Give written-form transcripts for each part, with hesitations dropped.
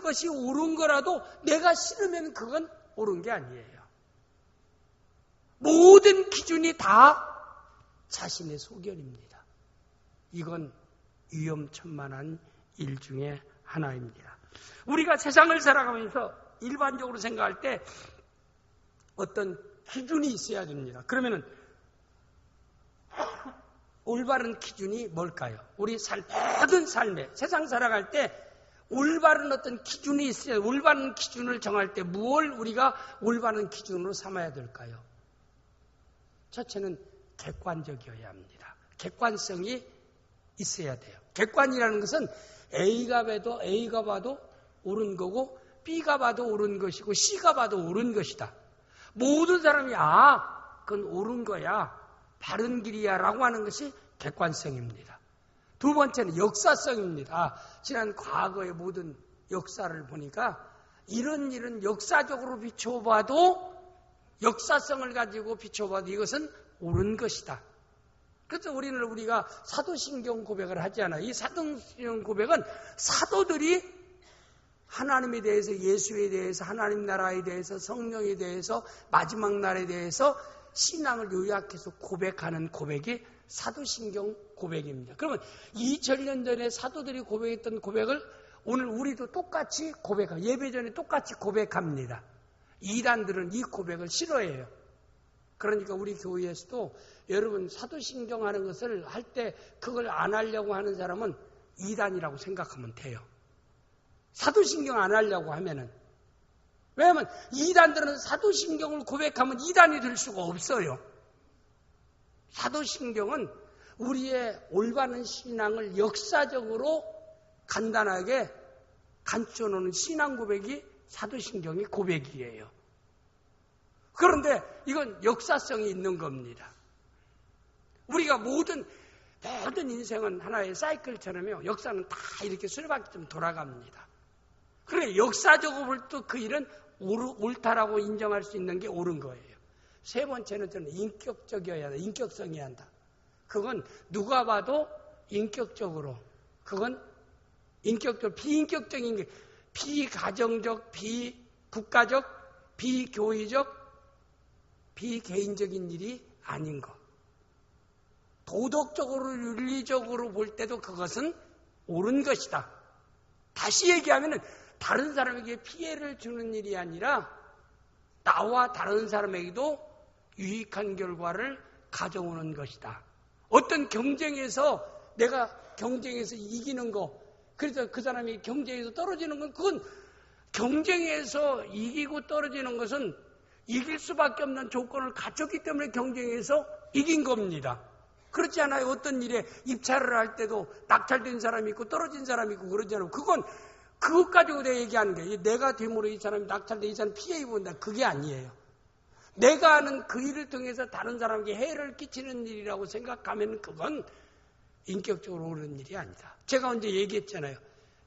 그것이 옳은 거라도 내가 싫으면 그건 옳은 게 아니에요. 모든 기준이 다 자신의 소견입니다. 이건 위험천만한 일 중에 하나입니다. 우리가 세상을 살아가면서 일반적으로 생각할 때 어떤 기준이 있어야 됩니다. 그러면은 올바른 기준이 뭘까요? 우리 모든 삶에 세상 살아갈 때 올바른 어떤 기준이 있어야, 올바른 기준을 정할 때 무엇을 우리가 올바른 기준으로 삼아야 될까요? 첫째는 객관적이어야 합니다. 객관성이 있어야 돼요. 객관이라는 것은 A가 봐도 옳은 거고 B가 봐도 옳은 것이고 C가 봐도 옳은 것이다. 모든 사람이 그건 옳은 거야, 바른 길이야 라고 하는 것이 객관성입니다. 두 번째는 역사성입니다. 지난 과거의 모든 역사를 보니까 이런 일은 역사적으로 비춰봐도, 역사성을 가지고 비춰봐도 이것은 옳은 것이다. 그래서 우리가 사도신경 고백을 하잖아요. 이 사도신경 고백은 사도들이 하나님에 대해서, 예수에 대해서, 하나님 나라에 대해서, 성령에 대해서, 마지막 날에 대해서 신앙을 요약해서 고백하는 고백이 사도신경 고백입니다. 그러면 2000년 전에 사도들이 고백했던 고백을 오늘 우리도 똑같이 고백합니다. 예배 전에 똑같이 고백합니다. 이단들은 이 고백을 싫어해요. 그러니까 우리 교회에서도 여러분 사도신경 하는 것을 할 때 그걸 안 하려고 하는 사람은 이단이라고 생각하면 돼요. 사도신경 안 하려고 하면은. 왜냐하면 이단들은 사도신경을 고백하면 이단이 될 수가 없어요. 사도신경은 우리의 올바른 신앙을 역사적으로 간단하게 감춰놓는 신앙 고백이 사도신경의 고백이에요. 그런데 이건 역사성이 있는 겁니다. 우리가 모든 인생은 하나의 사이클처럼요. 역사는 다 이렇게 수레바퀴처럼 돌아갑니다. 그래 역사적으로 볼 때 그 일은 옳다라고 인정할 수 있는 게 옳은 거예요. 세 번째는 저는 인격적이어야 한다. 인격성이어야 한다. 그건 누가 봐도 인격적으로, 그건 인격적, 비인격적인 게 비가정적, 비국가적, 비교회적, 비개인적인 일이 아닌 것. 도덕적으로, 윤리적으로 볼 때도 그것은 옳은 것이다. 다시 얘기하면 다른 사람에게 피해를 주는 일이 아니라 나와 다른 사람에게도 유익한 결과를 가져오는 것이다. 어떤 경쟁에서 내가 경쟁에서 이기는 거, 그래서 그 사람이 경쟁에서 떨어지는 건, 그건 경쟁에서 이기고 떨어지는 것은 이길 수밖에 없는 조건을 갖췄기 때문에 경쟁에서 이긴 겁니다. 그렇지 않아요? 어떤 일에 입찰을 할 때도 낙찰된 사람이 있고 떨어진 사람이 있고 그러잖아요. 그건 그것 가지고 내가 얘기하는 거예요. 내가 됨으로 이 사람이 낙찰돼 이 사람 피해 입은다. 그게 아니에요. 내가 하는 그 일을 통해서 다른 사람에게 해를 끼치는 일이라고 생각하면 그건 인격적으로 옳은 일이 아니다. 제가 언제 얘기했잖아요.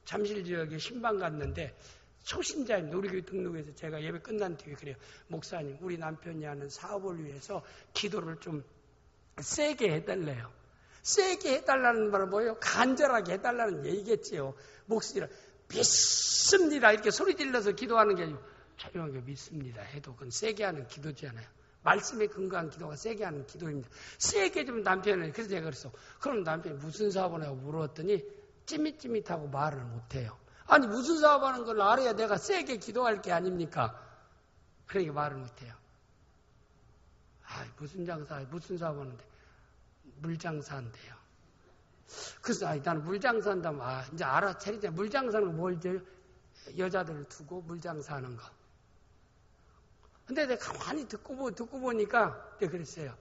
잠실 지역에 신방 갔는데 초신자입니다. 우리 교회 등록해서 제가 예배 끝난 뒤에 그래요. 목사님, 우리 남편이 하는 사업을 위해서 기도를 좀 세게 해달래요. 세게 해달라는 말은 뭐예요? 간절하게 해달라는 얘기겠지요. 목사님, 믿습니다. 이렇게 소리 질러서 기도하는 게 아니고 조용하게 믿습니다 해도 그건 세게 하는 기도잖아요. 말씀에 근거한 기도가 세게 하는 기도입니다. 세게 좀 남편은, 그래서 제가 그랬어. 그럼 남편이 무슨 사업을 하고 물었더니 찌밋찌밋하고 말을 못해요. 아니 무슨 사업하는 걸 알아야 내가 세게 기도할 게 아닙니까? 그러니까 말을 못해요. 무슨 사업하는데? 물장사한대요. 그래서 나는 물장사한다면 이제 알아차리자. 물장사는 거 뭘죠? 여자들을 두고 물장사하는 거. 근데 내가 가만히 듣고 보니까 내가 그랬어요.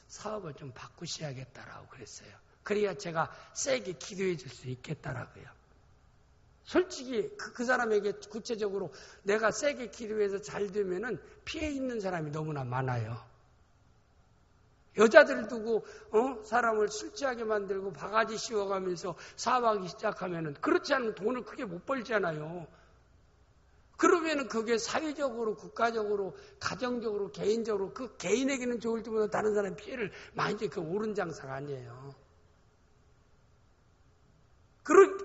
사업을 좀 바꾸셔야겠다라고 그랬어요. 그래야 제가 세게 기도해 줄 수 있겠다라고요. 솔직히 그 사람에게 구체적으로 내가 세게 기도해서 잘 되면은 피해 있는 사람이 너무나 많아요. 여자들 두고 사람을 술 취하게 만들고 바가지 씌워가면서 사업하기 시작하면은, 그렇지 않으면 돈을 크게 못 벌잖아요. 그러면은 그게 사회적으로, 국가적으로, 가정적으로, 개인적으로 그 개인에게는 좋을지 몰라도 다른 사람 피해를 많이 줘. 그 옳은 장사가 아니에요.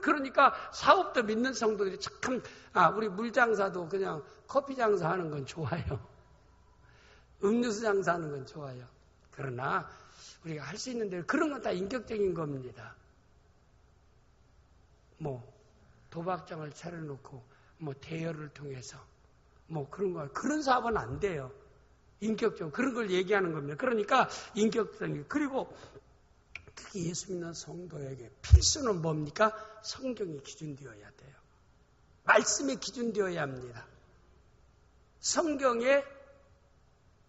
그러니까 사업도 믿는 성도들이 참, 우리 물장사도 그냥 커피 장사하는 건 좋아요. 음료수 장사하는 건 좋아요. 그러나 우리가 할 수 있는 대로 그런 건 다 인격적인 겁니다. 도박장을 차려놓고 대여를 통해서 그런 사업은 안 돼요. 인격적으로 그런 걸 얘기하는 겁니다. 그러니까 인격적인, 그리고 특히 예수 믿는 성도에게 필수는 뭡니까? 성경이 기준되어야 돼요. 말씀이 기준되어야 합니다. 성경에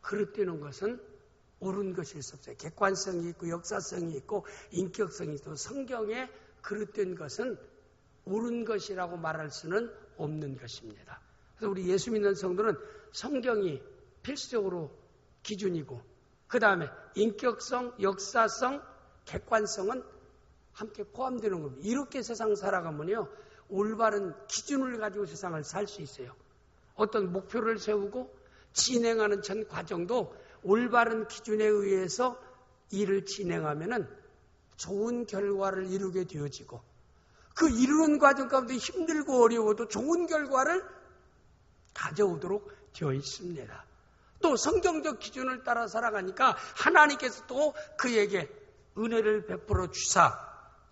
그릇되는 것은 옳은 것일 수 없어요. 객관성이 있고 역사성이 있고 인격성이 있고 성경에 그릇된 것은 옳은 것이라고 말할 수는 없는 것입니다. 그래서 우리 예수 믿는 성도는 성경이 필수적으로 기준이고 그 다음에 인격성, 역사성, 객관성은 함께 포함되는 겁니다. 이렇게 세상 살아가면요, 올바른 기준을 가지고 세상을 살 수 있어요. 어떤 목표를 세우고 진행하는 전 과정도 올바른 기준에 의해서 일을 진행하면은 좋은 결과를 이루게 되어지고 그 이루는 과정 가운데 힘들고 어려워도 좋은 결과를 가져오도록 되어 있습니다. 또 성경적 기준을 따라 살아가니까 하나님께서 또 그에게 은혜를 베풀어 주사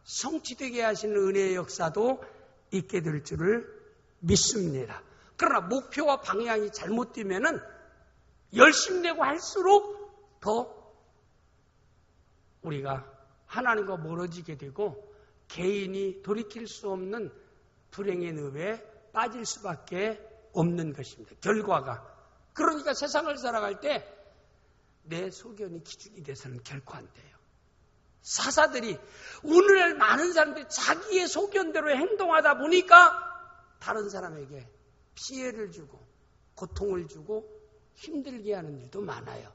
성취되게 하시는 은혜의 역사도 있게 될 줄을 믿습니다. 그러나 목표와 방향이 잘못되면은 열심히 내고 할수록 더 우리가 하나님과 멀어지게 되고 개인이 돌이킬 수 없는 불행의 늪에 빠질 수밖에 없는 것입니다. 결과가. 그러니까 세상을 살아갈 때 내 소견이 기준이 돼서는 결코 안 돼요. 사사들이 오늘날 많은 사람들이 자기의 소견대로 행동하다 보니까 다른 사람에게 피해를 주고 고통을 주고 힘들게 하는 일도 많아요.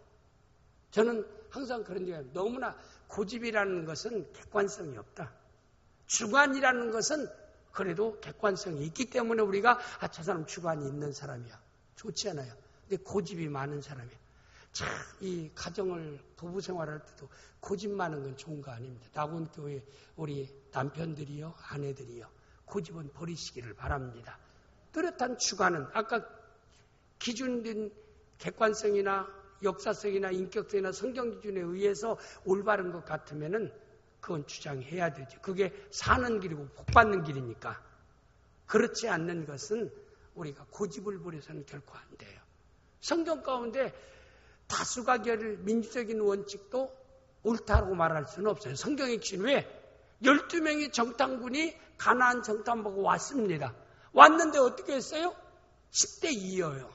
저는 항상 그런 얘기해요. 너무나 고집이라는 것은 객관성이 없다. 주관이라는 것은 그래도 객관성이 있기 때문에 우리가 저 사람 주관이 있는 사람이야. 좋지 않아요. 근데 고집이 많은 사람이야. 자, 이 가정을 부부 생활할 때도 고집 많은 건 좋은 거 아닙니다. 낙원교회 우리 남편들이요, 아내들이요, 고집은 버리시기를 바랍니다. 뚜렷한 주관은 아까 기준된 객관성이나 역사성이나 인격성이나 성경 기준에 의해서 올바른 것 같으면은 그건 주장해야 되죠. 그게 사는 길이고 복받는 길이니까. 그렇지 않는 것은 우리가 고집을 부려서는 결코 안 돼요. 성경 가운데 다수가 결을 민주적인 원칙도 옳다고 말할 수는 없어요. 성경의 기준 왜? 12명의 정탐군이 가나안 정탐보고 왔습니다. 왔는데 어떻게 했어요? 10대 2여요.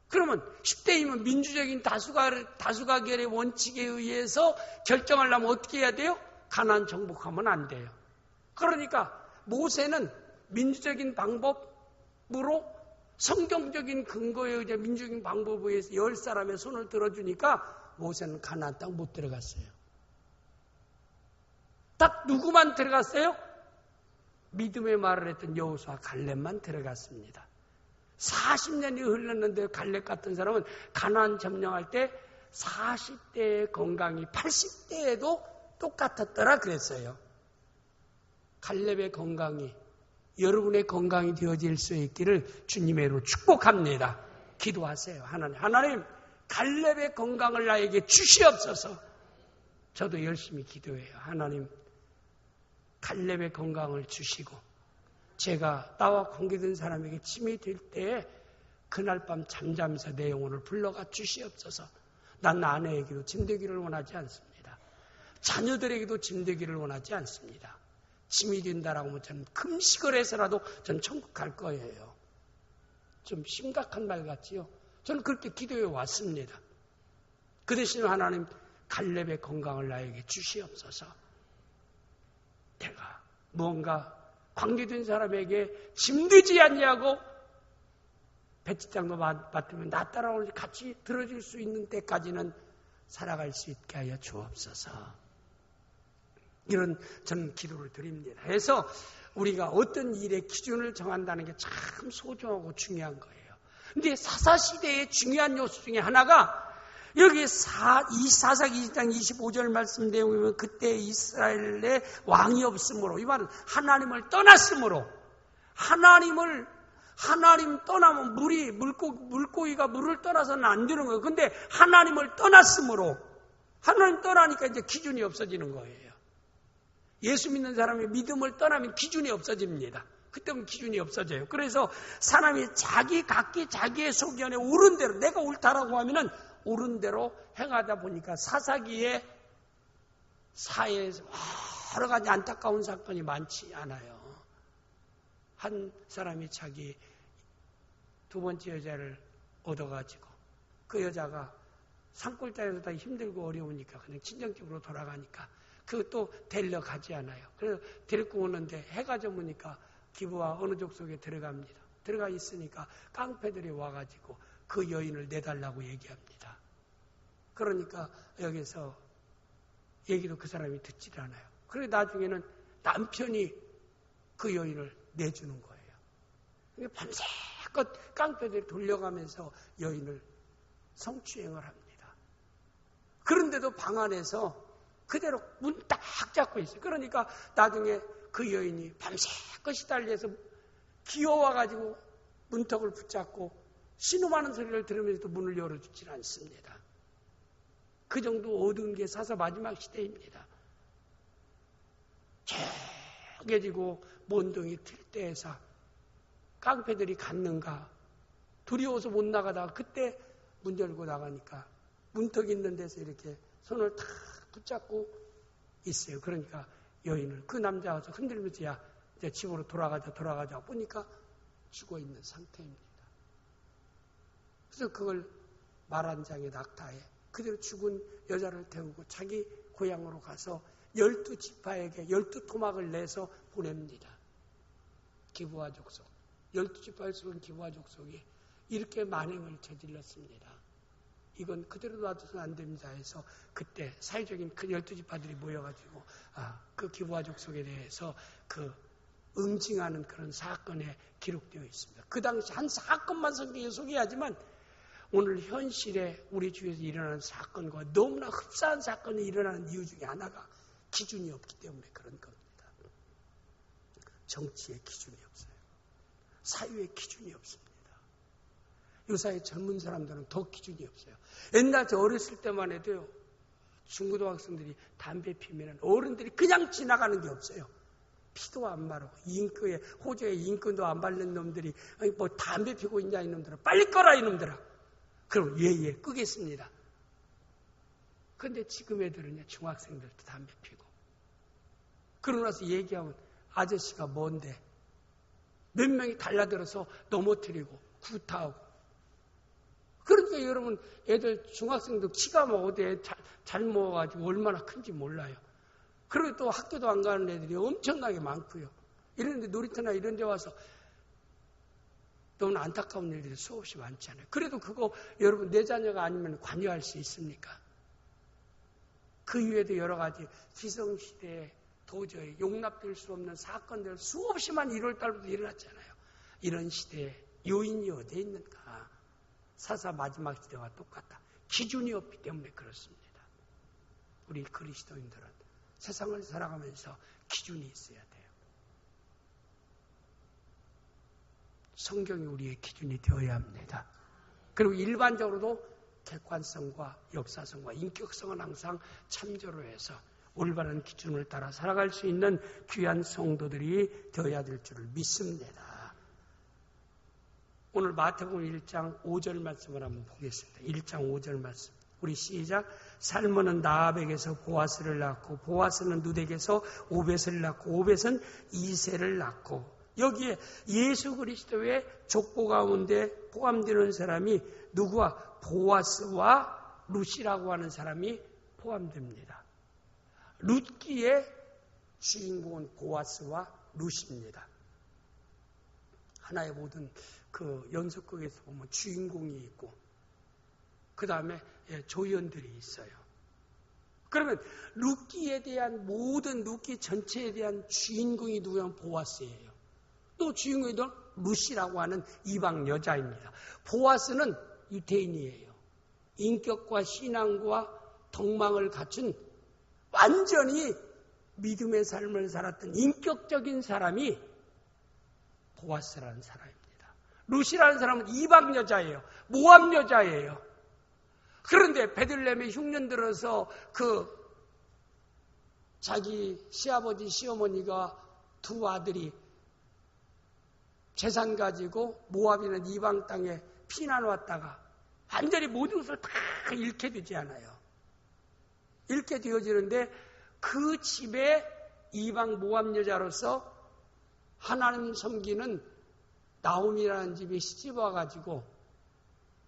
그러면 10대 2면 민주적인 다수가 결의 원칙에 의해서 결정하려면 어떻게 해야 돼요? 가나안 정복하면 안 돼요. 그러니까 모세는 민주적인 방법으로 성경적인 근거에 의해 민주적인 방법에 의해서 10사람의 손을 들어주니까 모세는 가나안 땅 못 들어갔어요. 딱 누구만 들어갔어요? 믿음의 말을 했던 여호수아 갈렙만 들어갔습니다. 40년이 흘렀는데 갈렙 같은 사람은 가나안 점령할 때 40대의 건강이 80대에도 똑같았더라 그랬어요. 갈렙의 건강이 여러분의 건강이 되어질 수 있기를 주님의 이름으로 축복합니다. 기도하세요. 하나님 갈렙의 건강을 나에게 주시옵소서. 저도 열심히 기도해요. 하나님 갈렙의 건강을 주시고 제가 나와 관계된 사람에게 침이 될 때에 그날 밤 잠자면서 내 영혼을 불러가 주시옵소서. 난 아내에게도 짐되기를 원하지 않습니다. 자녀들에게도 짐되기를 원하지 않습니다. 짐이 된다라고 하면 저는 금식을 해서라도 전 천국 갈 거예요. 좀 심각한 말 같지요? 저는 그렇게 기도해 왔습니다. 그 대신 하나님 갈렙의 건강을 나에게 주시옵소서. 내가 무언가 관계된 사람에게 짐되지 않냐고 배치장도 맡으면 나 따라오는지 같이 들어줄 수 있는 때까지는 살아갈 수 있게 하여 주옵소서. 이런 저는 기도를 드립니다. 그래서 우리가 어떤 일의 기준을 정한다는 게 참 소중하고 중요한 거예요. 근데 사사시대의 중요한 요소 중에 하나가 여기 사사기 20장 25절 말씀 내용에 보면 그때 이스라엘에 왕이 없으므로, 이 말은 하나님을 떠났으므로, 하나님 떠나면 물고기가 물을 떠나서는 안 되는 거예요. 근데 하나님을 떠났으므로, 하나님 떠나니까 이제 기준이 없어지는 거예요. 예수 믿는 사람이 믿음을 떠나면 기준이 없어집니다. 그때는 기준이 없어져요. 그래서 사람이 각기 자기의 소견에 옳은 대로, 내가 옳다라고 하면은 옳은 대로 행하다 보니까 사사기에 사회에서 여러 가지 안타까운 사건이 많지 않아요. 한 사람이 자기 두 번째 여자를 얻어가지고 그 여자가 산골짜기에서 다 힘들고 어려우니까 그냥 친정집으로 돌아가니까 그것도 데려가지 않아요. 그래서 데리고 오는데 해가 저무니까 기브와 어느 족속에 들어갑니다. 들어가 있으니까 깡패들이 와가지고 그 여인을 내달라고 얘기합니다. 그러니까 여기서 얘기도 그 사람이 듣질 않아요. 그리고 나중에는 남편이 그 여인을 내주는 거예요. 밤새껏 깡패들이 돌려가면서 여인을 성추행을 합니다. 그런데도 방 안에서 그대로 문 딱 잡고 있어요. 그러니까 나중에 그 여인이 밤새껏 시달려서 기어와가지고 문턱을 붙잡고 신음하는 소리를 들으면서도 문을 열어주질 않습니다. 그 정도 어두운 게 사사 마지막 시대입니다. 쪼개지고 먼동이 틀 때에서 깡패들이 갔는가 두려워서 못 나가다가 그때 문 열고 나가니까 문턱 있는 데서 이렇게 손을 탁 붙잡고 있어요. 그러니까 여인을 그 남자가 흔들면서 야 이제 집으로 돌아가자 보니까 죽어 있는 상태입니다. 그래서 그걸 말 한 장에 낙타해 그대로 죽은 여자를 태우고 자기 고향으로 가서 12지파에게 12토막을 내서 보냅니다. 기브와 족속 12지파에 속한 기브와 족속이 이렇게 만행을 저질렀습니다. 이건 그대로 놔둬서는 안 됩니다 해서 그때 사회적인 그 12지파들이 모여가지고 그 기브와 족속에 대해서 그 응징하는 그런 사건에 기록되어 있습니다. 그 당시 한 사건만 성경에 소개하지만 오늘 현실에 우리 주위에서 일어나는 사건과 너무나 흡사한 사건이 일어나는 이유 중에 하나가 기준이 없기 때문에 그런 겁니다. 정치에 기준이 없어요. 사유에 기준이 없습니다. 요사이 젊은 사람들은 더 기준이 없어요. 옛날 저 어렸을 때만 해도요. 중고등학생들이 담배 피우면 어른들이 그냥 지나가는 게 없어요. 피도 안 마르고 호주에 인권도 안 바른 놈들이 뭐 담배 피우고 있냐 이놈들아 빨리 꺼라 이놈들아. 그럼 예 끄겠습니다. 그런데 지금 애들은요 중학생들도 담배 피우고 그러고 나서 얘기하면 아저씨가 뭔데 몇 명이 달라들어서 넘어뜨리고 구타하고 그러니까 여러분 애들 중학생도 키가 뭐 어디에 잘 먹어가지고 얼마나 큰지 몰라요. 그리고 또 학교도 안 가는 애들이 엄청나게 많고요. 이런데 놀이터나 이런 데 와서 너무 안타까운 일들이 수없이 많잖아요. 그래도 그거 여러분 내 자녀가 아니면 관여할 수 있습니까? 그 이외에도 여러 가지 기성시대에 도저히 용납될 수 없는 사건들 수없이만 1월 달부터 일어났잖아요. 이런 시대에 요인이 어디에 있는가? 사사 마지막 시대와 똑같다. 기준이 없기 때문에 그렇습니다. 우리 그리스도인들은 세상을 살아가면서 기준이 있어야 돼요. 성경이 우리의 기준이 되어야 합니다. 그리고 일반적으로도 객관성과 역사성과 인격성은 항상 참조로 해서 올바른 기준을 따라 살아갈 수 있는 귀한 성도들이 되어야 될 줄을 믿습니다. 오늘 마태복음 1장 5절 말씀을 한번 보겠습니다. 1장 5절 말씀. 우리 시작. 살몬은 나압에게서 보아스를 낳고 보아스는 룻에게서 오벳을 낳고 오벳은 이새를 낳고 여기에 예수 그리스도의 족보 가운데 포함되는 사람이 누구와 보아스와 룻이라고 하는 사람이 포함됩니다. 룻기의 주인공은 보아스와 룻입니다. 하나의 모든 그 연속극에서 보면 주인공이 있고 그 다음에 조연들이 있어요. 그러면 룻기에 대한 모든 룻기 전체에 대한 주인공이 누구냐면 보아스예요. 또 주인공이 룻이라고 하는 이방 여자입니다. 보아스는 유대인이에요. 인격과 신앙과 덕망을 갖춘 완전히 믿음의 삶을 살았던 인격적인 사람이 보아스라는 사람입니다. 룻이라는 사람은 이방 여자예요. 모압 여자예요. 그런데 베들레헴에 흉년 들어서 자기 시아버지 시어머니가 두 아들이 재산 가지고 모압이나 이방 땅에 피난 왔다가 완전히 모든 것을 다 잃게 되지 않아요. 잃게 되어지는데 그 집에 이방 모압 여자로서 하나님 섬기는 나홈이라는 집에 시집 와가지고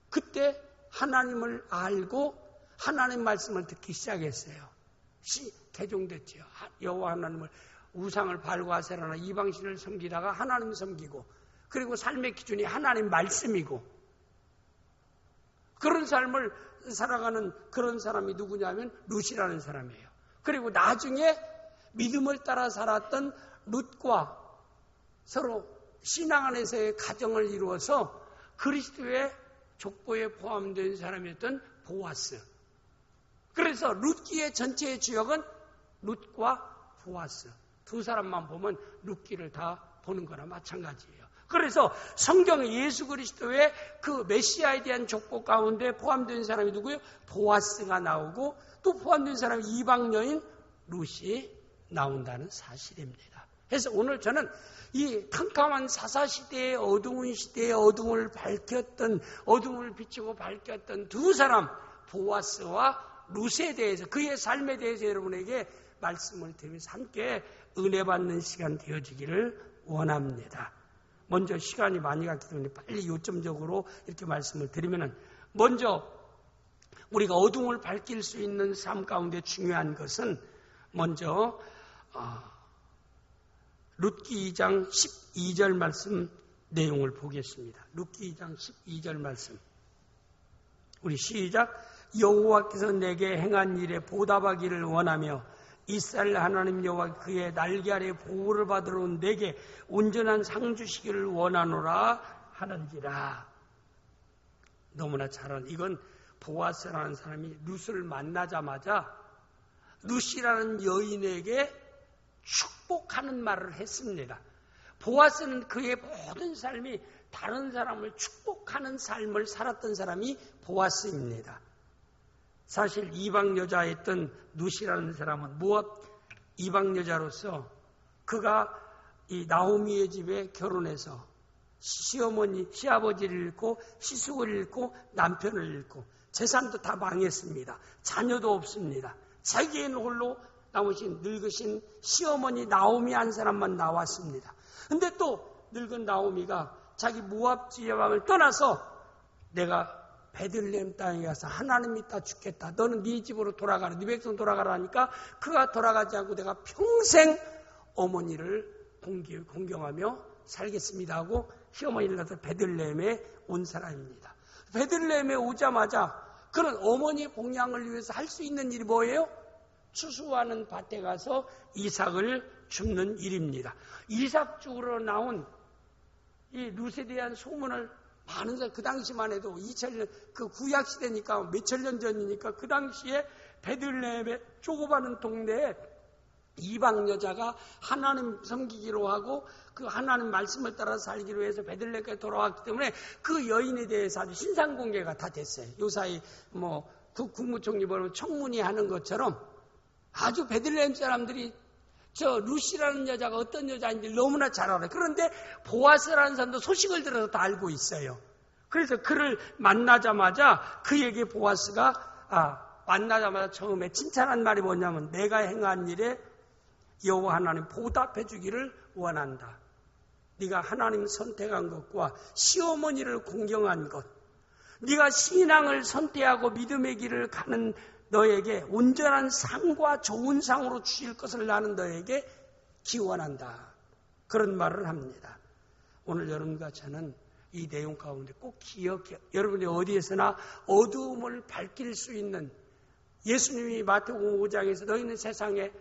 그때 하나님을 알고 하나님 말씀을 듣기 시작했어요. 개종됐죠. 여호와 하나님을 우상을 발과하세라나 이방신을 섬기다가 하나님 섬기고 그리고 삶의 기준이 하나님 말씀이고 그런 삶을 살아가는 그런 사람이 누구냐면 룻이라는 사람이에요. 그리고 나중에 믿음을 따라 살았던 룻과 서로 신앙 안에서의 가정을 이루어서 그리스도의 족보에 포함된 사람이었던 보아스. 그래서 룻기의 전체의 주역은 룻과 보아스. 두 사람만 보면 룻기를 다 보는 거나 마찬가지예요. 그래서 성경에 예수 그리스도의 그 메시아에 대한 족보 가운데 포함된 사람이 누구예요? 보아스가 나오고 또 포함된 사람이 이방 여인 룻이 나온다는 사실입니다. 그래서 오늘 저는 이 캄캄한 사사시대의 어두운 시대의 어둠을 비추고 밝혔던 두 사람 보아스와 룻에 대해서 그의 삶에 대해서 여러분에게 말씀을 드리면서 함께 은혜 받는 시간 되어지기를 원합니다. 먼저 시간이 많이 갔기 때문에 빨리 요점적으로 이렇게 말씀을 드리면은 먼저 우리가 어둠을 밝힐 수 있는 삶 가운데 중요한 것은 먼저 룻기 2장 12절 말씀 내용을 보겠습니다. 룻기 2장 12절 말씀. 우리 시작. 여호와께서 내게 행한 일에 보답하기를 원하며 이스라엘 하나님 여호와 그의 날개 아래 보호를 받으러 온 내게 온전한 상 주시기를 원하노라 하는지라. 너무나 잘 아는 이건 보아스라는 사람이 룻을 만나자마자 룻이라는 여인에게 축복하는 말을 했습니다. 보아스는 그의 모든 삶이 다른 사람을 축복하는 삶을 살았던 사람이 보아스입니다. 사실 이방 여자였던 룻이라는 사람은 모압 이방 여자로서 그가 이 나오미의 집에 결혼해서 시아버지를 잃고 시숙을 잃고 남편을 잃고 재산도 다 망했습니다. 자녀도 없습니다. 자기의 홀로 남으신 늙으신 시어머니 나오미 한 사람만 나왔습니다. 근데 또 늙은 나오미가 자기 모압 지방을 떠나서 내가 베들레헴 땅에 가서 하나님 믿다 죽겠다. 너는 네 집으로 돌아가라. 네 백성 돌아가라 하니까 그가 돌아가지 않고 내가 평생 어머니를 공경하며 살겠습니다 하고 시어머니를 낳아서 베들레헴에 온 사람입니다. 베들레헴에 오자마자 그는 어머니 봉양을 위해서 할 수 있는 일이 뭐예요? 추수하는 밭에 가서 이삭을 줍는 일입니다. 이삭 죽으러 나온 이 룻에 대한 소문을 많은 사람, 그 당시만 해도 2000년, 그 구약 시대니까 몇천 년 전이니까 그 당시에 베들레헴의 조그마한 동네에 이방 여자가 하나님 섬기기로 하고 그 하나님 말씀을 따라 살기로 해서 베들레헴까지 돌아왔기 때문에 그 여인에 대해서 아주 신상 공개가 다 됐어요. 요사이 그 국무총리 보면 청문회 하는 것처럼 아주 베들레헴 사람들이 저 룻이라는 여자가 어떤 여자인지 너무나 잘 알아요. 그런데 보아스라는 사람도 소식을 들어서 다 알고 있어요. 그래서 그를 만나자마자 그에게 보아스가 만나자마자 처음에 칭찬한 말이 뭐냐면 내가 행한 일에 여호와 하나님 보답해 주기를 원한다. 네가 하나님 선택한 것과 시어머니를 공경한 것, 네가 신앙을 선택하고 믿음의 길을 가는 너에게 온전한 상과 좋은 상으로 주실 것을 나는 너에게 기원한다. 그런 말을 합니다. 오늘 여러분과 저는 이 내용 가운데 꼭 기억해. 여러분이 어디에서나 어두움을 밝힐 수 있는 예수님이 마태복음 5장에서 너희는 세상에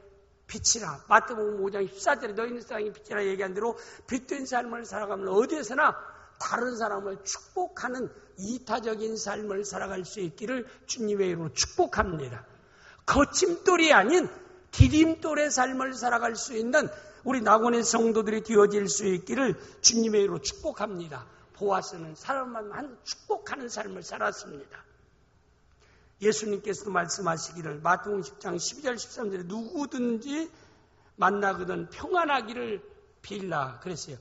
빛이라, 마태복음 5장 14절에 너희는 세상에 빛이라 얘기한 대로 빛된 삶을 살아가면 어디에서나 다른 사람을 축복하는 이타적인 삶을 살아갈 수 있기를 주님의 이름으로 축복합니다. 거침돌이 아닌 디딤돌의 삶을 살아갈 수 있는 우리 낙원의 성도들이 되어질 수 있기를 주님의 이름으로 축복합니다. 보아스는 사람만 축복하는 삶을 살았습니다. 예수님께서도 말씀하시기를 마태복음 10장 12절 13절에 누구든지 만나거든 평안하기를 빌라 그랬어요.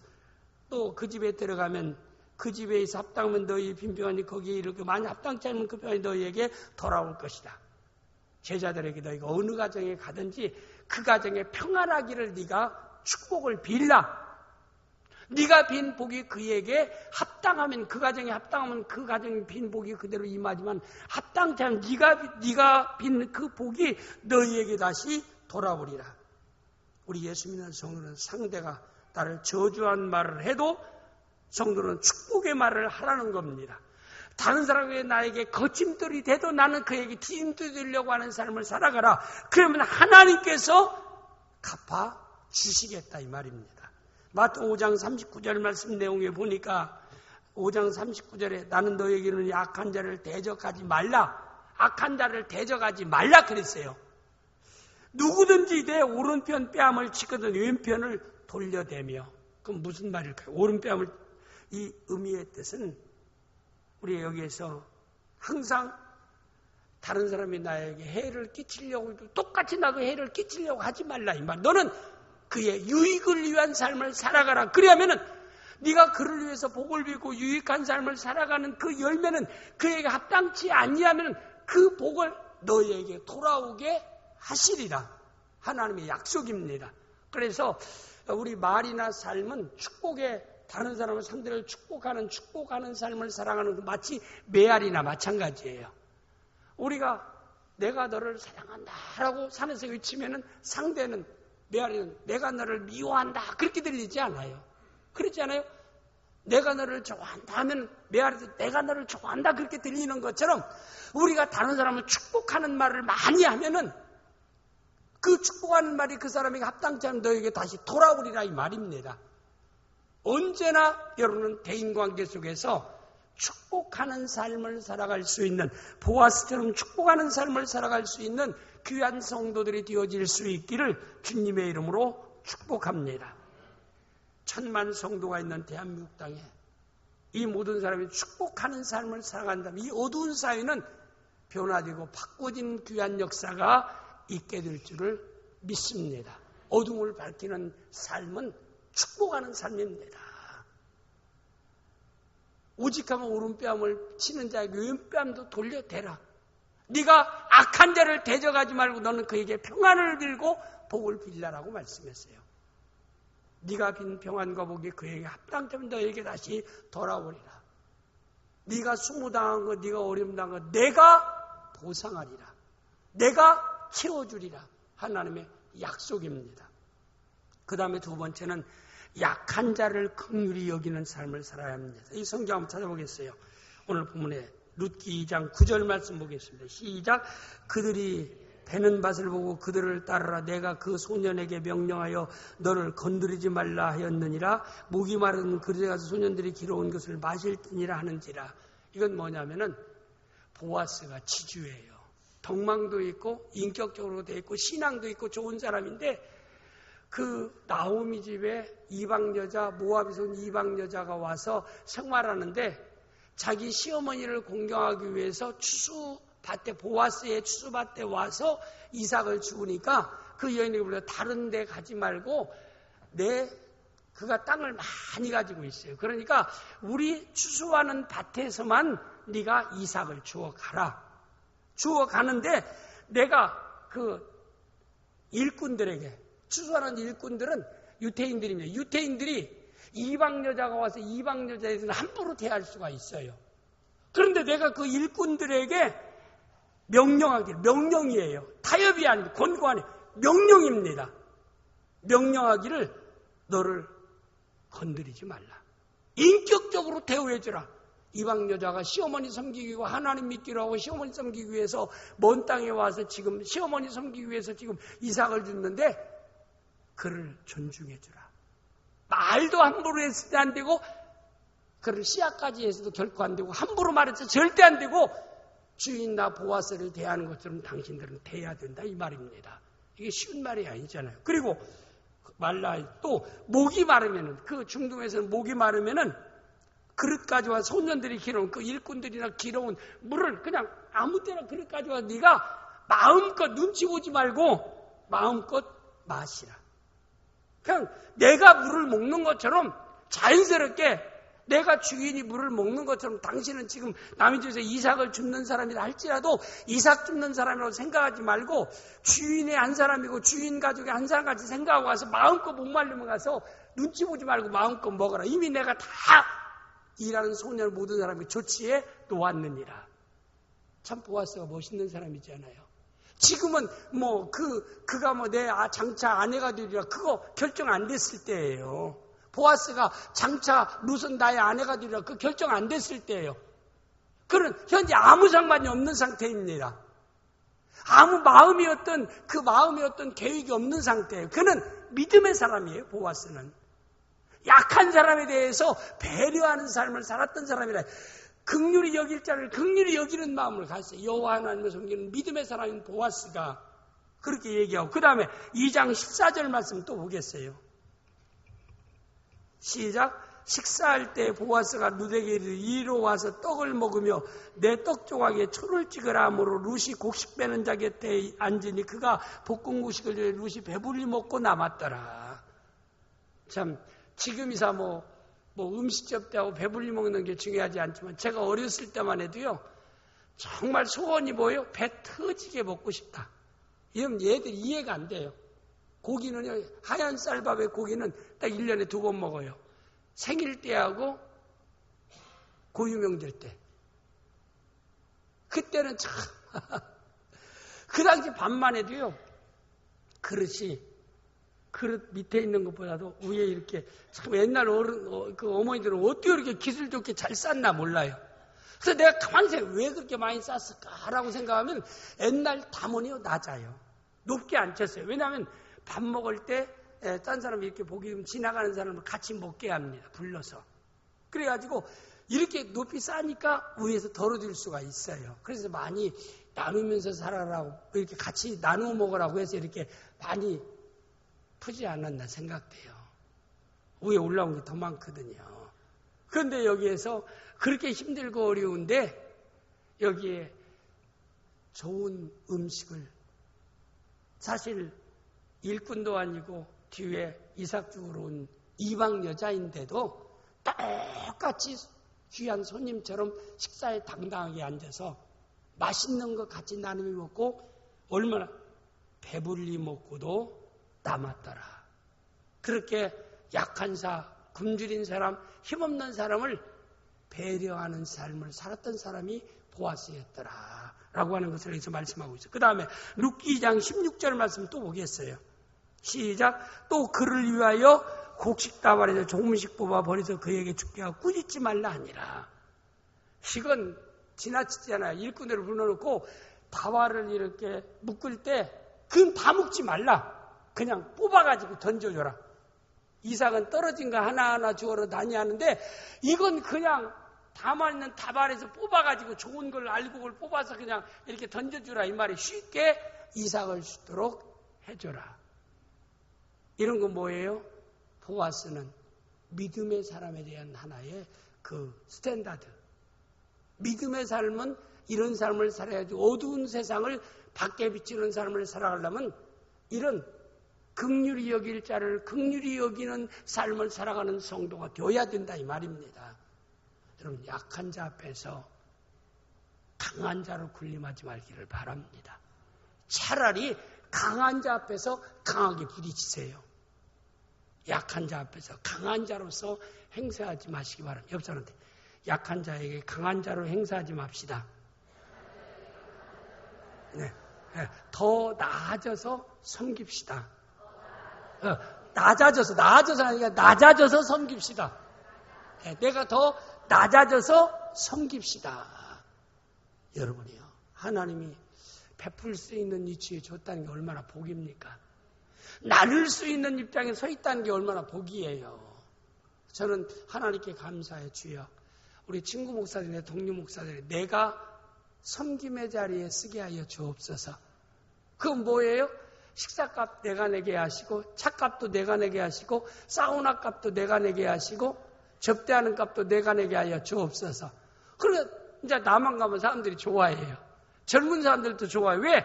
또 그 집에 들어가면 그 집에 합당하면 너희 빈병하니 거기에 이르고 만약 합당치 않으면 그 병이 너희에게 돌아올 것이다. 제자들에게 너희가 어느 가정에 가든지 그 가정에 평안하기를 네가 축복을 빌라. 네가 빈 복이 그에게 합당하면 그 가정에 합당하면 그 가정에 빈 복이 그대로 임하지만 합당치 않으면 네가 빈 그 복이 너희에게 다시 돌아오리라. 우리 예수 믿는 성도는 상대가 나를 저주한 말을 해도 성도는 축복의 말을 하라는 겁니다. 다른 사람이 나에게 거침돌이 돼도 나는 그에게 디딤돌이 되려고 하는 삶을 살아가라. 그러면 하나님께서 갚아 주시겠다 이 말입니다. 마태복음 5장 39절 말씀 내용에 보니까 5장 39절에 나는 너에게는 약한 자를 대적하지 말라. 악한 자를 대적하지 말라 그랬어요. 누구든지 내 오른편 뺨을 치거든 왼편을 돌려대며. 그럼 무슨 말일까요? 오른뺨을 이 의미의 뜻은 우리 여기에서 항상 다른 사람이 나에게 해를 끼치려고 똑같이 나도 해를 끼치려고 하지 말라 이 말. 너는 그의 유익을 위한 삶을 살아가라. 그러면은 네가 그를 위해서 복을 빌고 유익한 삶을 살아가는 그 열매는 그에게 합당치 아니하면 그 복을 너희에게 돌아오게 하시리라. 하나님의 약속입니다. 그래서 우리 말이나 삶은 축복의 다른 사람을 상대를 축복하는 삶을 살아가는 마치 메아리나 마찬가지예요. 우리가 내가 너를 사랑한다라고 산에서 외치면은 상대는 메아리는 내가 너를 미워한다 그렇게 들리지 않아요. 그렇지 않아요? 내가 너를 좋아한다 하면 메아리도 내가 너를 좋아한다 그렇게 들리는 것처럼 우리가 다른 사람을 축복하는 말을 많이 하면은 그 축복하는 말이 그 사람에게 합당치 않은 너에게 다시 돌아오리라 이 말입니다. 언제나 여러분은 대인관계 속에서 축복하는 삶을 살아갈 수 있는 보아스처럼 축복하는 삶을 살아갈 수 있는 귀한 성도들이 되어질 수 있기를 주님의 이름으로 축복합니다. 1000만 성도가 있는 대한민국 땅에 이 모든 사람이 축복하는 삶을 살아간다면 이 어두운 사회는 변화되고 바꿔진 귀한 역사가 있게 될 줄을 믿습니다. 어둠을 밝히는 삶은 축복하는 삶입니다. 오직하면 오른뺨을 치는 자에게 왼뺨도 돌려대라. 네가 악한 자를 대적하지 말고 너는 그에게 평안을 빌고 복을 빌라라고 말씀했어요. 네가 빈 평안과 복이 그에게 합당하면 너에게 다시 돌아오리라. 네가 수모당한 것, 네가 어려움당한 것 내가 보상하리라. 내가 채워주리라. 하나님의 약속입니다. 그 다음에 두 번째는 약한 자를 긍휼히 여기는 삶을 살아야 합니다. 이 성경 한번 찾아보겠어요. 오늘 본문에 룻기 2장 9절 말씀 보겠습니다. 시작. 그들이 베는 밭을 보고 그들을 따르라. 내가 그 소년에게 명령하여 너를 건드리지 말라 하였느니라. 목이 마른 그들에 가서 소년들이 길어온 것을 마실 테니라 하는지라. 이건 뭐냐면은 보아스가 지주예요. 덕망도 있고 인격적으로 돼 있고 신앙도 있고 좋은 사람인데 그 나오미 집에 이방 여자 모압에서 온 이방 여자가 와서 생활하는데 자기 시어머니를 공경하기 위해서 추수밭에 보아스의 추수밭에 와서 이삭을 주우니까 그 여인에게 불러 다른 데 가지 말고 그가 땅을 많이 가지고 있어요. 그러니까 우리 추수하는 밭에서만 네가 이삭을 주워 가라. 주워 가는데 내가 그 일꾼들에게 추수하는 일꾼들은 유태인들입니다. 유태인들이 이방 여자가 와서 이방 여자에 대해서는 함부로 대할 수가 있어요. 그런데 내가 그 일꾼들에게 명령이에요. 타협이 아니고 권고 아니에요. 명령입니다. 명령하기를 너를 건드리지 말라. 인격적으로 대우해주라. 이방 여자가 시어머니 섬기기 위해 하나님 믿기로 하고 시어머니 섬기기 위해서 먼 땅에 와서 지금 시어머니 섬기기 위해서 지금 이삭을 줬는데 그를 존중해주라. 말도 함부로 했을 때 안 되고 그런 씨앗까지 해서도 결코 안 되고 함부로 말해서 절대 안 되고 주인 나 보아스를 대하는 것처럼 당신들은 대해야 된다 이 말입니다. 이게 쉬운 말이 아니잖아요. 그리고 또 목이 마르면은 그 중동에서는 목이 마르면은 그릇 가져와 소년들이 길어온 그 일꾼들이나 길어온 물을 그냥 아무 때나 그릇 가져와 네가 마음껏 눈치 보지 말고 마음껏 마시라. 그냥 내가 물을 먹는 것처럼 자연스럽게 내가 주인이 물을 먹는 것처럼 당신은 지금 남의 집에서 이삭을 줍는 사람이라 할지라도 이삭 줍는 사람이라고 생각하지 말고 주인의 한 사람이고 주인 가족의 한 사람 같이 생각하고 가서 마음껏 목말리면 가서 눈치 보지 말고 마음껏 먹어라. 이미 내가 다 일하는 소년 모든 사람이 조치해 놓았느니라. 참 보아스가 멋있는 사람이잖아요. 지금은 그가 내 장차 아내가 되리라 그거 결정 안 됐을 때예요. 보아스가 장차 룻은 나의 아내가 되리라 그 결정 안 됐을 때예요. 그는 현재 아무 상관이 없는 상태입니다. 아무 마음이 어떤 계획이 없는 상태예요. 그는 믿음의 사람이에요. 보아스는 약한 사람에 대해서 배려하는 삶을 살았던 사람이라. 긍휼히 여길 자를 긍휼히 여기는 마음을 가졌어요. 여호와 하나님을 섬기는 믿음의 사람인 보아스가 그렇게 얘기하고 그 다음에 2장 14절 말씀 또 보겠어요. 시작. 식사할 때 보아스가 룻에게 이리로 와서 떡을 먹으며 내 떡 조각에 초를 찍으라 하므로 룻이 곡식 빼는 자 곁에 앉으니 그가 볶은 곡식을 위해 룻이 배불리 먹고 남았더라. 참 지금이사 음식 접대하고 배불리 먹는 게 중요하지 않지만 제가 어렸을 때만 해도요 정말 소원이 뭐예요? 배 터지게 먹고 싶다. 이러면 얘들 이해가 안 돼요. 고기는요 하얀 쌀밥에 고기는 딱 1년에 2번 먹어요. 생일 때하고 고유명절 때. 그때는 참 그 당시 밥만 해도요 그릇 밑에 있는 것보다도 위에 이렇게 참 옛날 어머니들은 어떻게 이렇게 기술 좋게 잘 쌌나 몰라요. 그래서 내가 가만히 생각해 왜 그렇게 많이 쌌을까라고 생각하면 옛날 담원이요 낮아요. 높게 안 쳤어요. 왜냐하면 밥 먹을 때 딴 사람이 이렇게 보기 지나가는 사람을 같이 먹게 합니다. 불러서. 그래가지고 이렇게 높이 싸니까 위에서 덜어질 수가 있어요. 그래서 많이 나누면서 살아라고 이렇게 같이 나누어 먹으라고 해서 이렇게 많이 푸지 않았나 생각돼요. 위에 올라온 게 더 많거든요. 그런데 여기에서 그렇게 힘들고 어려운데 여기에 좋은 음식을 사실 일꾼도 아니고 뒤에 이삭 죽으러 온 이방 여자인데도 똑같이 귀한 손님처럼 식사에 당당하게 앉아서 맛있는 거 같이 나누며 먹고 얼마나 배불리 먹고도 남았더라. 그렇게 약한 굶주린 사람, 힘없는 사람을 배려하는 삶을 살았던 사람이 보아스였더라 라고 하는 것을 여기서 말씀하고 있어요. 그 다음에 룻기 2장 16절 말씀 또 보겠어요. 시작. 또 그를 위하여 곡식 다발에서 조금씩 뽑아 버려서 그에게 죽게 하고 꾸짖지 말라 하니라. 식은 지나치잖아요. 일꾼들을 불러놓고 다발을 이렇게 묶을 때 그건 다 묶지 말라. 그냥 뽑아가지고 던져줘라. 이삭은 떨어진 거 하나하나 주어로 다니하는데 이건 그냥 담아있는 다발에서 뽑아가지고 좋은 걸 알곡을 뽑아서 그냥 이렇게 던져주라. 이 말이 쉽게 이삭을 주도록 해줘라. 이런 건 뭐예요? 보아스는 믿음의 사람에 대한 하나의 그 스탠다드. 믿음의 삶은 이런 삶을 살아야지 어두운 세상을 밖에 비치는 삶을 살아가려면 이런 긍휼히 여길 자를 긍휼히 여기는 삶을 살아가는 성도가 되어야 된다 이 말입니다. 여러분 약한 자 앞에서 강한 자로 군림하지 말기를 바랍니다. 차라리 강한 자 앞에서 강하게 부딪히세요. 약한 자 앞에서 강한 자로서 행사하지 마시기 바랍니다. 옆 사람한테 약한 자에게 강한 자로 행사하지 맙시다. 네. 더 나아져서 섬깁시다. 낮아져서 아니라 낮아져서 섬깁시다. 내가 더 낮아져서 섬깁시다. 여러분이요. 하나님이 베풀 수 있는 위치에 줬다는 게 얼마나 복입니까? 나눌 수 있는 입장에 서 있다는 게 얼마나 복이에요. 저는 하나님께 감사해 주여. 우리 친구 목사들이나 동료 목사들이 내가 섬김의 자리에 쓰게 하여 주옵소서. 그건 뭐예요? 식사값 내가 내게 하시고 차값도 내가 내게 하시고 사우나 값도 내가 내게 하시고 접대하는 값도 내가 내게 하여 주옵소서. 그래 이제 나만 가면 사람들이 좋아해요. 젊은 사람들도 좋아해요. 왜?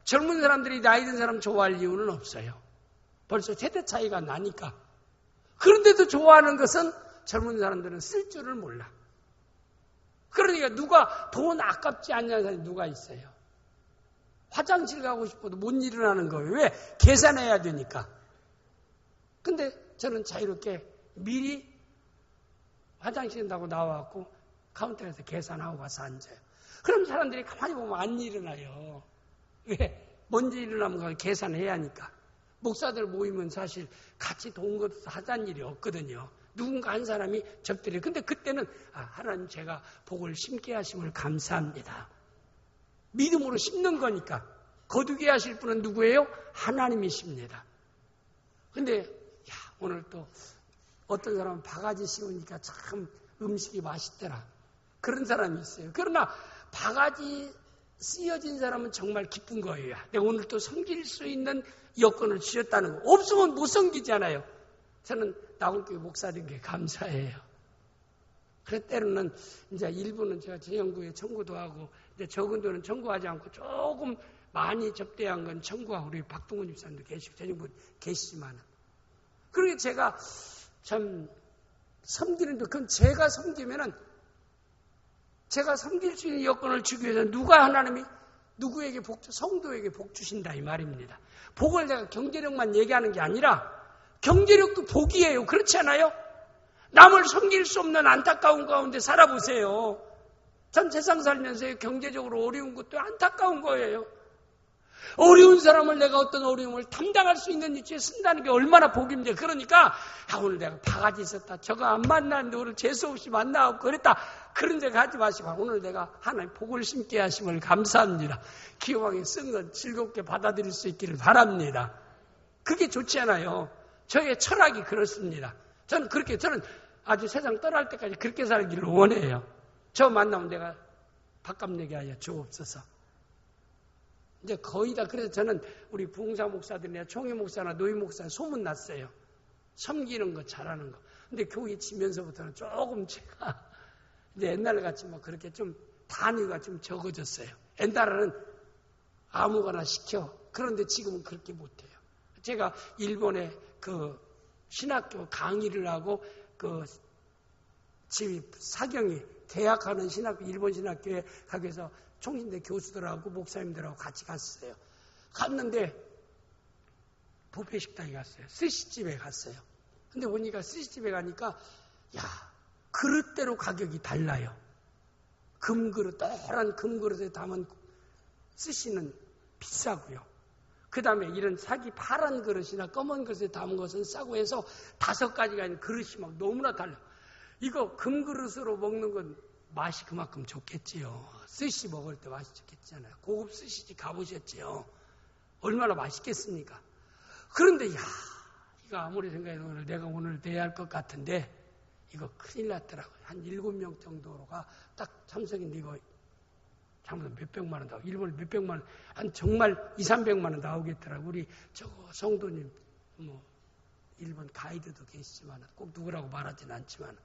젊은 사람들이 나이 든 사람 좋아할 이유는 없어요. 벌써 세대 차이가 나니까. 그런데도 좋아하는 것은 젊은 사람들은 쓸 줄을 몰라. 그러니까 누가 돈 아깝지 않냐는 사람이 누가 있어요. 화장실 가고 싶어도 못 일어나는 거예요. 왜? 계산해야 되니까. 근데 저는 자유롭게 미리 화장실 간다고 나와갖고 카운터에서 계산하고 가서 앉아요. 그럼 사람들이 가만히 보면 안 일어나요. 왜? 먼저 일어나면 그걸 계산해야 하니까. 목사들 모이면 사실 같이 돈 것도 하자는 일이 없거든요. 누군가 한 사람이 접대를. 근데 그때는 하나님 제가 복을 심게 하심을 감사합니다. 믿음으로 심는 거니까. 거두게 하실 분은 누구예요? 하나님이십니다. 근데 오늘 또 어떤 사람은 바가지 씌우니까 참 음식이 맛있더라. 그런 사람이 있어요. 그러나 바가지 씌어진 사람은 정말 기쁜 거예요. 내가 오늘 또 섬길 수 있는 여건을 주셨다는 거. 없으면 못 섬기잖아요. 저는 나홀교회 목사된 게 감사해요. 그래 때로는 이제 일부는 제가 재연구에 청구도 하고, 근데 적은 돈은 청구하지 않고 조금 많이 접대한 건 청구하고, 우리 박동훈 집사님도 계시고 재연구 계시지만, 그러게 제가 참 섬기는데, 그건 제가 섬기면은 제가 섬길 수 있는 여건을 주기 위해서 누가 하나님이 누구에게 성도에게 복 주신다 이 말입니다. 복을 내가 경제력만 얘기하는 게 아니라 경제력도 복이에요. 그렇지 않아요? 남을 섬길 수 없는 안타까운 가운데 살아보세요. 전 세상 살면서 경제적으로 어려운 것도 안타까운 거예요. 어려운 사람을 내가 어떤 어려움을 담당할 수 있는 위치에 쓴다는 게 얼마나 복인데. 그러니까 오늘 내가 바가지 있었다, 저거 안 만났는데 오늘 재수없이 만나고 그랬다, 그런 데 가지 마시고 오늘 내가 하나님 복을 심게 하심을 감사합니다. 기왕에 쓴 건 즐겁게 받아들일 수 있기를 바랍니다. 그게 좋지 않아요? 저의 철학이 그렇습니다. 저는 아주 세상 떠날 때까지 그렇게 살기를 원해요. 저 만나면 내가 밥값 내게 하여 주옵소서. 이제 거의 다. 그래서 저는 우리 부흥사 목사들이나 총회 목사나 노인 목사 소문났어요. 섬기는 거 잘하는 거. 근데 교회 치면서부터는 조금 제가 이제 옛날 같이 뭐 그렇게 좀 단위가 좀 적어졌어요. 옛날에는 아무거나 시켜. 그런데 지금은 그렇게 못해요. 제가 일본에 그 신학교 강의를 하고 그 지휘 사경이 대학하는 신학교, 일본 신학교에 가기 위해서 총신대 교수들하고 목사님들하고 같이 갔어요. 갔는데 뷔페 식당에 갔어요. 스시집에 갔어요. 근데 보니까 스시집에 가니까 그릇대로 가격이 달라요. 금그릇, 노란 금그릇에 담은 스시는 비싸고요. 그 다음에 이런 사기 파란 그릇이나 검은 그릇에 담은 것은 싸고 해서 5가지가 있는 그릇이 막 너무나 달라요. 이거 금그릇으로 먹는 건 맛이 그만큼 좋겠지요. 스시 먹을 때 맛이 좋겠잖아요. 고급 스시집 가보셨지요. 얼마나 맛있겠습니까? 그런데 이거 아무리 생각해도 내가 오늘 내야 할 것 같은데 이거 큰일 났더라고요. 한 7명 정도가 딱 참석인데 이거 잘못하면 몇백만 원 나오고, 일본에 몇백만 원, 한 정말 200~300만 원 나오겠더라고요. 우리 성도님 일본 가이드도 계시지만 꼭 누구라고 말하진 않지만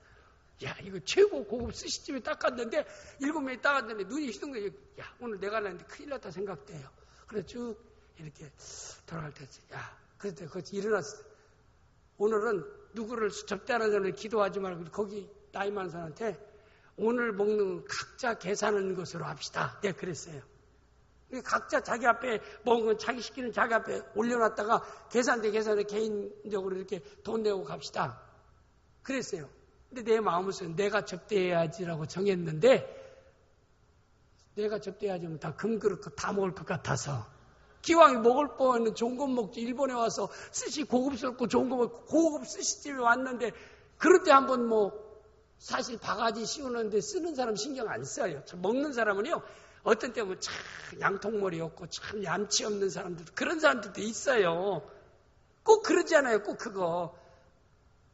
이거 최고 고급 스시집에 딱 갔는데 7명이 딱 갔는데 눈이 휘둥 거예요. 오늘 내가 나는데 큰일 났다 생각돼요. 그래서 쭉 이렇게 돌아갈 때 그때 거기서 일어났어요. 오늘은 누구를 접대하는 사람을 기도하지 말고 거기 나이 많은 사람한테 오늘 먹는 각자 계산하는 것으로 합시다. 내가 그랬어요. 각자 자기 앞에 먹은 건 자기 시키는 자기 앞에 올려놨다가 계산대 개인적으로 이렇게 돈 내고 갑시다. 그랬어요. 근데 내 마음은 내가 접대해야지라고 정했는데 내가 접대해야지면 다 금그릇 거 다 먹을 것 같아서 기왕에 먹을 뻔은 좋은 거 먹지. 일본에 와서 스시 고급스럽고 좋은 거 먹고 고급 스시집에 왔는데 그럴 때 한번 사실 바가지 씌우는데 쓰는 사람 신경 안 써요. 먹는 사람은요 어떤 때는 참 양통머리 없고 참 얌치 없는 사람들, 그런 사람들도 있어요. 꼭 그러지 않아요. 꼭 그거.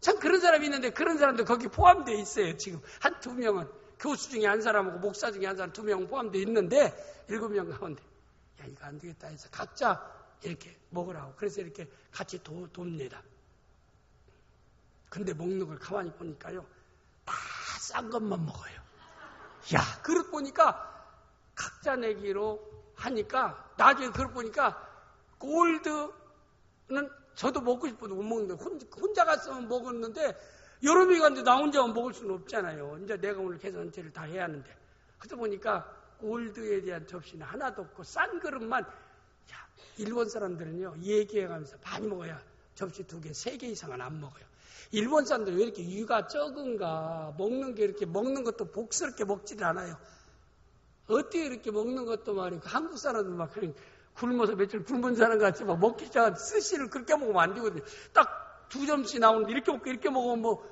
참 그런 사람이 있는데 그런 사람도 거기 포함되어 있어요. 지금 한 2명은 교수 중에 한 사람하고 목사 중에 한 사람 2명 포함되어 있는데 7명 가운데 야 이거 안 되겠다 해서 각자 이렇게 먹으라고 그래서 이렇게 같이 돕니다. 근데 먹는 걸 가만히 보니까요 다 싼 것만 먹어요. 야 그릇 보니까 각자 내기로 하니까 나중에 그릇 보니까 골드는 저도 먹고 싶어도 못 먹는데 혼자 갔으면 먹었는데 여러 명이 갔는데 나 혼자만 먹을 수는 없잖아요. 이제 내가 오늘 계산체를 다 해야 하는데 그러다 보니까 골드에 대한 접시는 하나도 없고 싼 그릇만 야, 일본 사람들은요 얘기해가면서 많이 먹어야 접시 2개, 3개 이상은 안 먹어요. 일본 사람들 왜 이렇게 위가 적은가 먹는 게 이렇게 먹는 것도 복스럽게 먹지를 않아요. 어떻게 이렇게 먹는 것도 말이고 한국 사람들 막 그냥 굶어서 며칠 굶은 사람 같이 막 먹기 시작하면 스시를 그렇게 먹으면 안 되거든요. 딱 2점씩 나오는데 이렇게 먹고 이렇게 먹으면 뭐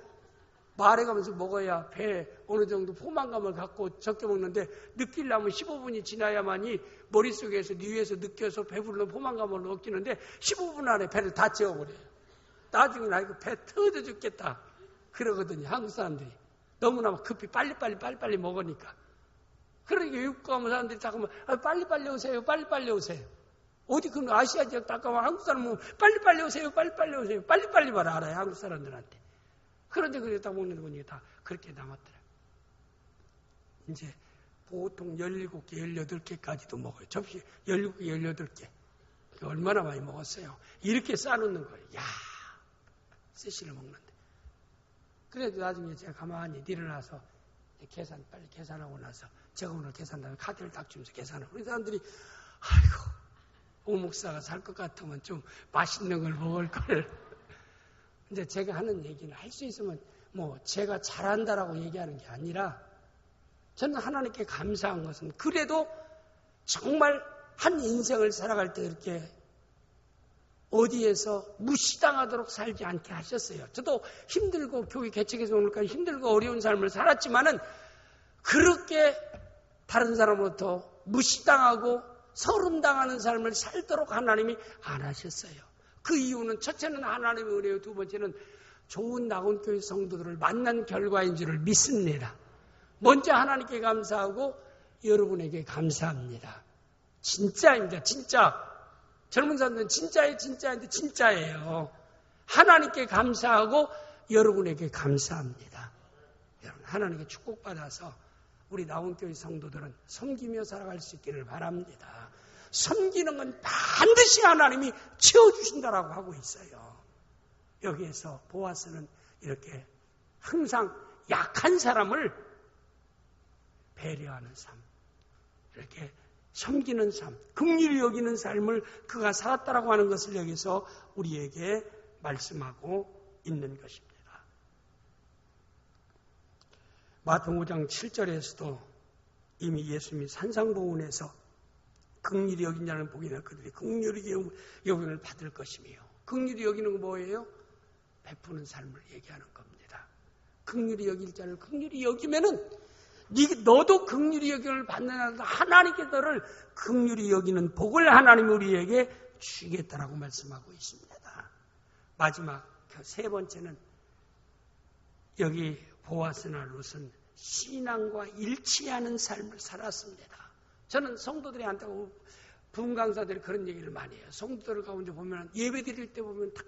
말해가면서 먹어야 배에 어느 정도 포만감을 갖고 적게 먹는데 느끼려면 15분이 지나야만이 머릿속에서 뇌에서 느껴서 배부른 포만감을 느끼는데 15분 안에 배를 다 채워버려요. 나중에 나 이거 배 터져 죽겠다 그러거든요. 한국 사람들이 너무나 급히 빨리빨리 먹으니까. 그러니까 외국 가면 사람들이 자꾸만 빨리빨리 오세요. 빨리빨리 오세요. 어디 그 아시아 지역 딱 가면 한국 사람은 빨리빨리 오세요. 빨리빨리 오세요. 빨리빨리 말을 알아요. 한국 사람들한테. 그런데 그게 딱 먹는 거니까 다 그렇게 남았더라고요. 이제 보통 17개, 18개까지도 먹어요. 접시 17개, 18개. 얼마나 많이 먹었어요. 이렇게 싸놓는 거예요. 야 스시를 먹는데. 그래도 나중에 제가 가만히 일어나서 빨리 계산하고 나서 제가 오늘 계산하면 카드를 딱 주면서 계산하고 우리 사람들이 아이고 오 목사가 살 것 같으면 좀 맛있는 걸 먹을 걸. 근데 제가 하는 얘기는 할 수 있으면 뭐 제가 잘한다라고 얘기하는 게 아니라 저는 하나님께 감사한 것은 그래도 정말 한 인생을 살아갈 때 이렇게 어디에서 무시당하도록 살지 않게 하셨어요. 저도 힘들고 교회 개척해서 오늘까지 힘들고 어려운 삶을 살았지만은 그렇게 다른 사람으로부터 무시당하고 서름당하는 삶을 살도록 하나님이 안 하셨어요. 그 이유는 첫째는 하나님의 은혜요, 두 번째는 좋은 낙원교회 성도들을 만난 결과인 줄을 믿습니다. 먼저 하나님께 감사하고 여러분에게 감사합니다. 진짜입니다. 진짜. 젊은 사람들은 진짜인데 진짜예요. 하나님께 감사하고 여러분에게 감사합니다. 여러분 하나님께 축복받아서 우리 낙원교회 성도들은 섬기며 살아갈 수 있기를 바랍니다. 섬기는 건 반드시 하나님이 채워주신다라고 하고 있어요. 여기에서 보아스는 이렇게 항상 약한 사람을 배려하는 삶, 이렇게 섬기는 삶, 긍휼히 여기는 삶을 그가 살았다라고 하는 것을 여기서 우리에게 말씀하고 있는 것입니다. 마태복음 5장 7절에서도 이미 예수님이 산상보훈에서 긍휼히 여긴 자는 복이나 그들이 긍휼히 여김을 받을 것이며, 긍휼히 여기는 건 뭐예요? 베푸는 삶을 얘기하는 겁니다. 긍휼히 여길 자를 긍휼히 여기면은 너도 긍휼히 여김을 받는 하나님께 너를 긍휼히 여기는 복을 하나님이 우리에게 주겠다라고 말씀하고 있습니다. 마지막 세 번째는 여기 보아스나 룻은 신앙과 일치하는 삶을 살았습니다. 저는 성도들이 한다고 부흥 강사들이 그런 얘기를 많이 해요. 성도들 가운데 보면 예배 드릴 때 보면 다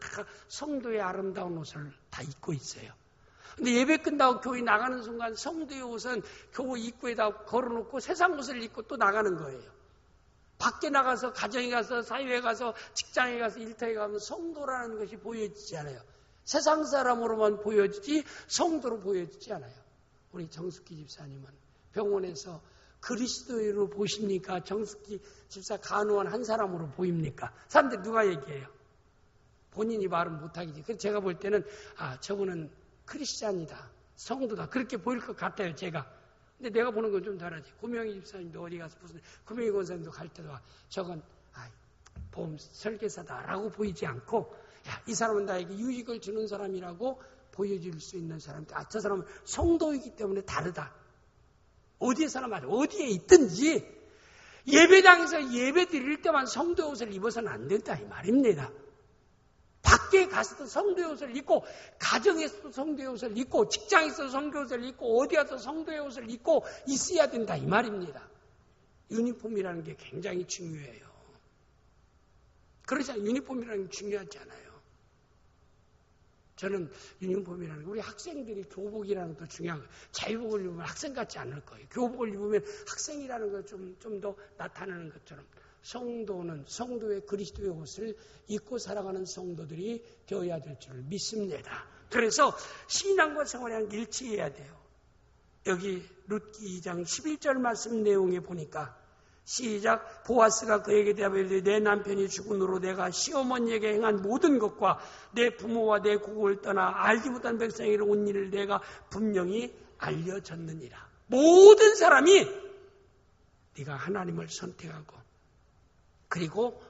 성도의 아름다운 옷을 다 입고 있어요. 근데 예배 끝나고 교회 나가는 순간 성도의 옷은 교회 입구에다 걸어놓고 세상 옷을 입고 또 나가는 거예요. 밖에 나가서 가정에 가서 사회에 가서 직장에 가서 일터에 가면 성도라는 것이 보여지지 않아요. 세상 사람으로만 보여지지 성도로 보여지지 않아요. 우리 정숙기 집사님은 병원에서 그리스도인으로 보십니까? 정숙기 집사 간호한 한 사람으로 보입니까? 사람들이 누가 얘기해요? 본인이 말은 못하겠지. 그래서 제가 볼 때는 저분은 크리스찬이다, 성도다, 그렇게 보일 것 같아요, 제가. 근데 내가 보는 건 좀 다르지. 구명희 집사님도 어디 가서 무슨 구명희 권사님도 갈 때도 저건 보험 설계사다라고 보이지 않고, 이 사람은 나에게 유익을 주는 사람이라고 보여줄 수 있는 사람들. 저 사람은 성도이기 때문에 다르다. 어디에서나 말이야. 어디에 있든지 예배당에서 예배 드릴 때만 성도 옷을 입어서는 안 된다 이 말입니다. 밖에 학교에 가서도 성도의 옷을 입고, 가정에서도 성도의 옷을 입고, 직장에서도 성도의 옷을 입고, 어디 가서 성도의 옷을 입고 있어야 된다 이 말입니다. 유니폼이라는 게 굉장히 중요해요. 그러지 유니폼이라는 게 중요하지 않아요. 저는 유니폼이라는 게 우리 학생들이 교복이라는 것도 중요한 거예요. 자유복을 입으면 학생 같지 않을 거예요. 교복을 입으면 학생이라는 걸 좀 더 나타내는 것처럼 성도는 성도의 그리스도의 옷을 입고 살아가는 성도들이 되어야 될 줄 믿습니다. 그래서 신앙과 생활이랑 일치해야 돼요. 여기 룻기 2장 11절 말씀 내용에 보니까 시작. 보아스가 그에게 대답하여 이르되 내 남편이 죽은 후로 내가 시어머니에게 행한 모든 것과 내 부모와 내 고국을 떠나 알지 못한 백성에게 온 일을 내가 분명히 알려졌느니라. 모든 사람이 네가 하나님을 선택하고 그리고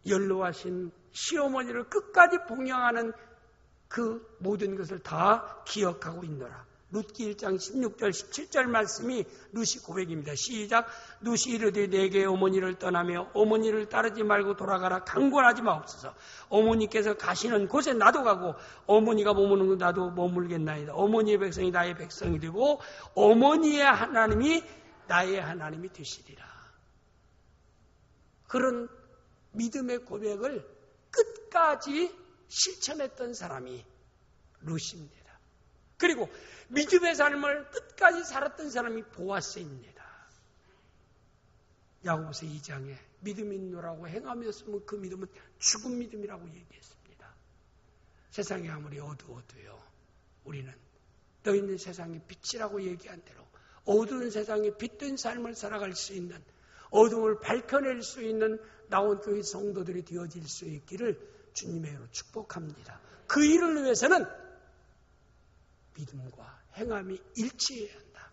연로하신 시어머니를 끝까지 봉양하는 그 모든 것을 다 기억하고 있노라. 룻기 1장 16절 17절 말씀이 룻이 고백입니다. 시작. 룻이 이르되 내게 어머니를 떠나며 어머니를 따르지 말고 돌아가라. 강권하지 마옵소서. 어머니께서 가시는 곳에 나도 가고 어머니가 머무는 곳 나도 머물겠나이다. 어머니의 백성이 나의 백성이 되고 어머니의 하나님이 나의 하나님이 되시리라. 그런 믿음의 고백을 끝까지 실천했던 사람이 룻입니다. 그리고 믿음의 삶을 끝까지 살았던 사람이 보아스입니다. 야고보서 2장에 믿음이 있노라고 행하였으면 그 믿음은 죽은 믿음이라고 얘기했습니다. 세상이 아무리 어두워도요, 우리는 너희는 세상의 빛이라고 얘기한 대로 어두운 세상에 빛된 삶을 살아갈 수 있는, 어둠을 밝혀낼 수 있는 나온 교회 성도들이 되어질 수 있기를 주님의 이름으로 축복합니다. 그 일을 위해서는 믿음과 행함이 일치해야 한다.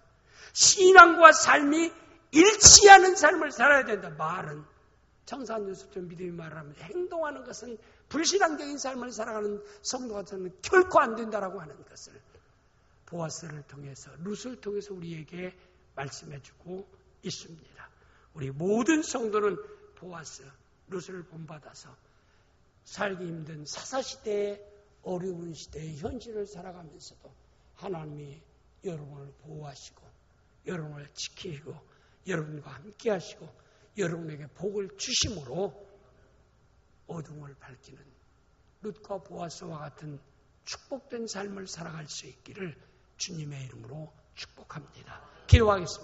신앙과 삶이 일치하는 삶을 살아야 된다. 말은 청산유수처럼 믿음이 말을 하면 행동하는 것은 불신앙적인 삶을 살아가는 성도한테는 결코 안 된다라고 하는 것을 보아스를 통해서 룻을 통해서 우리에게 말씀해주고 있습니다. 우리 모든 성도는 보아스, 룻을 본받아서 살기 힘든 사사시대의 어려운 시대의 현실을 살아가면서도 하나님이 여러분을 보호하시고 여러분을 지키고 여러분과 함께 하시고 여러분에게 복을 주심으로 어둠을 밝히는 룻과 보아스와 같은 축복된 삶을 살아갈 수 있기를 주님의 이름으로 축복합니다. 기도하겠습니다.